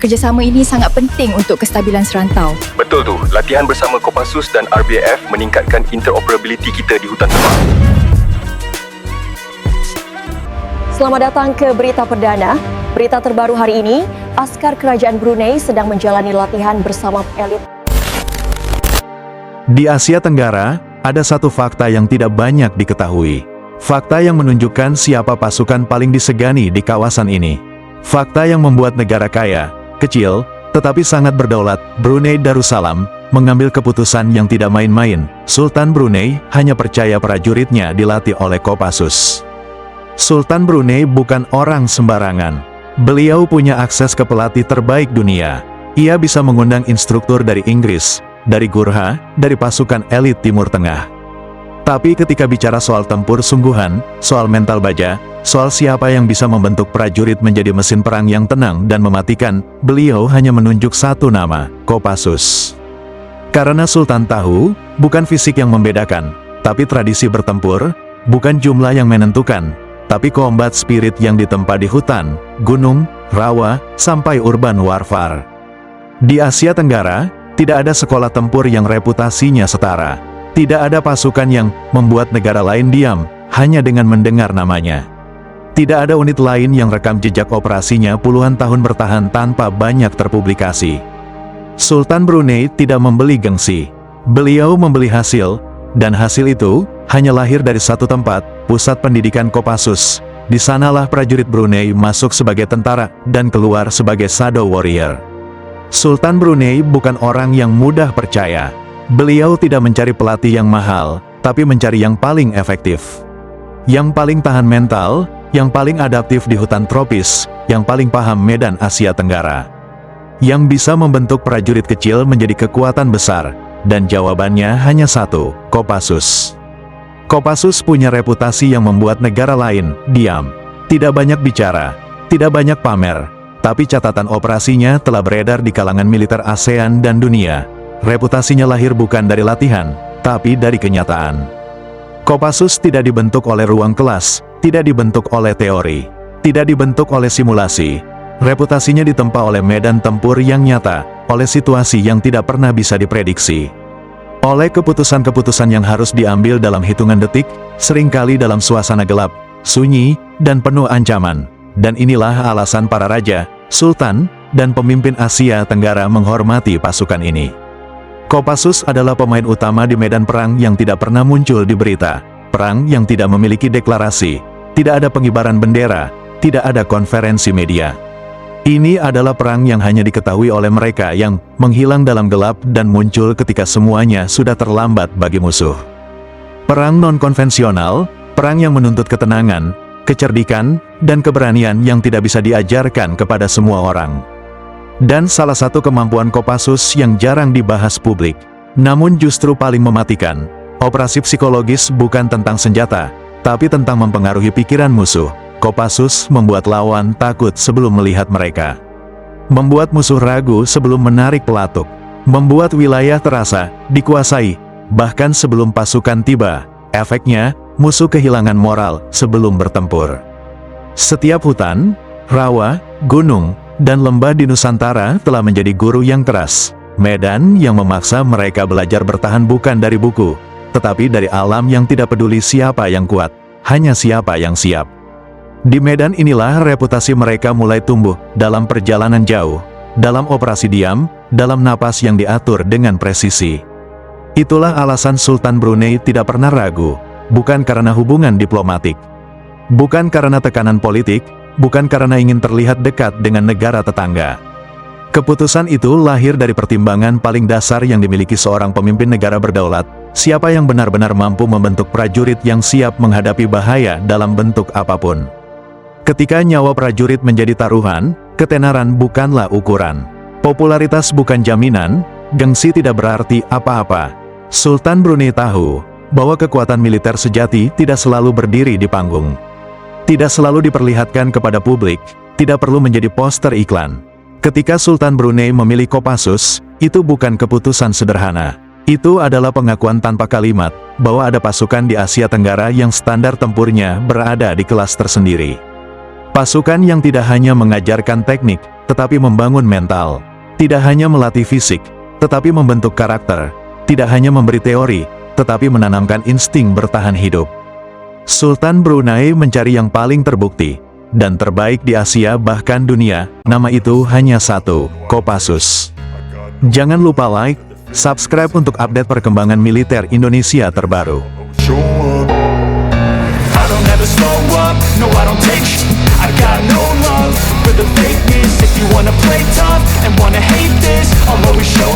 Kerjasama ini sangat penting untuk kestabilan serantau. Betul tu, latihan bersama Kopassus dan RBF meningkatkan interoperability kita di hutan Sabah. Selamat datang ke Berita Perdana. Berita terbaru hari ini, askar kerajaan Brunei sedang menjalani latihan bersama elit. Di Asia Tenggara, ada satu fakta yang tidak banyak diketahui. Fakta yang menunjukkan siapa pasukan paling disegani di kawasan ini. Fakta yang membuat negara kaya, kecil, tetapi sangat berdaulat, Brunei Darussalam, mengambil keputusan yang tidak main-main. Sultan Brunei hanya percaya prajuritnya dilatih oleh Kopassus. Sultan Brunei bukan orang sembarangan. Beliau punya akses ke pelatih terbaik dunia. Ia bisa mengundang instruktur dari Inggris, dari Gurkha, dari pasukan elit Timur Tengah. Tapi ketika bicara soal tempur sungguhan, soal mental baja, soal siapa yang bisa membentuk prajurit menjadi mesin perang yang tenang dan mematikan, beliau hanya menunjuk satu nama, Kopassus. Karena Sultan tahu, bukan fisik yang membedakan, tapi tradisi bertempur, bukan jumlah yang menentukan, tapi combat spirit yang ditempa di hutan, gunung, rawa, sampai urban warfare. Di Asia Tenggara, tidak ada sekolah tempur yang reputasinya setara. Tidak ada pasukan yang membuat negara lain diam, hanya dengan mendengar namanya. Tidak ada unit lain yang rekam jejak operasinya puluhan tahun bertahan tanpa banyak terpublikasi. Sultan Brunei tidak membeli gengsi. Beliau membeli hasil, dan hasil itu hanya lahir dari satu tempat, pusat pendidikan Kopassus. Di sanalah prajurit Brunei masuk sebagai tentara dan keluar sebagai shadow warrior. Sultan Brunei bukan orang yang mudah percaya. Beliau tidak mencari pelatih yang mahal, tapi mencari yang paling efektif. Yang paling tahan mental, yang paling adaptif di hutan tropis, yang paling paham medan Asia Tenggara. Yang bisa membentuk prajurit kecil menjadi kekuatan besar, dan jawabannya hanya satu, Kopassus. Kopassus punya reputasi yang membuat negara lain diam. Tidak banyak bicara, tidak banyak pamer, tapi catatan operasinya telah beredar di kalangan militer ASEAN dan dunia. Reputasinya lahir bukan dari latihan, tapi dari kenyataan. Kopassus tidak dibentuk oleh ruang kelas, tidak dibentuk oleh teori, tidak dibentuk oleh simulasi. Reputasinya ditempa oleh medan tempur yang nyata, oleh situasi yang tidak pernah bisa diprediksi. Oleh keputusan-keputusan yang harus diambil dalam hitungan detik, seringkali dalam suasana gelap, sunyi, dan penuh ancaman. Dan inilah alasan para raja, sultan, dan pemimpin Asia Tenggara menghormati pasukan ini. Kopassus adalah pemain utama di medan perang yang tidak pernah muncul di berita. Perang yang tidak memiliki deklarasi, tidak ada pengibaran bendera, tidak ada konferensi media. Ini adalah perang yang hanya diketahui oleh mereka yang menghilang dalam gelap dan muncul ketika semuanya sudah terlambat bagi musuh. Perang non-konvensional, perang yang menuntut ketenangan, kecerdikan, dan keberanian yang tidak bisa diajarkan kepada semua orang. Dan salah satu kemampuan Kopassus yang jarang dibahas publik, namun justru paling mematikan, operasi psikologis bukan tentang senjata, tapi tentang mempengaruhi pikiran musuh. Kopassus membuat lawan takut sebelum melihat mereka. Membuat musuh ragu sebelum menarik pelatuk. Membuat wilayah terasa dikuasai, bahkan sebelum pasukan tiba. Efeknya, musuh kehilangan moral sebelum bertempur. Setiap hutan, rawa, gunung, dan lembah di Nusantara telah menjadi guru yang keras. Medan yang memaksa mereka belajar bertahan bukan dari buku, tetapi dari alam yang tidak peduli siapa yang kuat, hanya siapa yang siap. Di medan inilah reputasi mereka mulai tumbuh, dalam perjalanan jauh, dalam operasi diam, dalam napas yang diatur dengan presisi. Itulah alasan Sultan Brunei tidak pernah ragu, bukan karena hubungan diplomatik, bukan karena tekanan politik, bukan karena ingin terlihat dekat dengan negara tetangga. Keputusan itu lahir dari pertimbangan paling dasar yang dimiliki seorang pemimpin negara berdaulat, siapa yang benar-benar mampu membentuk prajurit yang siap menghadapi bahaya dalam bentuk apapun. Ketika nyawa prajurit menjadi taruhan, ketenaran bukanlah ukuran. Popularitas bukan jaminan, gengsi tidak berarti apa-apa. Sultan Brunei tahu bahwa kekuatan militer sejati tidak selalu berdiri di panggung. Tidak selalu diperlihatkan kepada publik, tidak perlu menjadi poster iklan. Ketika Sultan Brunei memilih Kopassus, itu bukan keputusan sederhana. Itu adalah pengakuan tanpa kalimat, bahwa ada pasukan di Asia Tenggara yang standar tempurnya berada di kelas tersendiri. Pasukan yang tidak hanya mengajarkan teknik, tetapi membangun mental. Tidak hanya melatih fisik, tetapi membentuk karakter. Tidak hanya memberi teori, tetapi menanamkan insting bertahan hidup. Sultan Brunei mencari yang paling terbukti dan terbaik di Asia bahkan dunia. Nama itu hanya satu, Kopassus. Jangan lupa like, subscribe untuk update perkembangan militer Indonesia terbaru. I don't ever slow up, no I don't take sh**. I got no love for the fakeness. If you wanna play tough and wanna hate this, I'll always show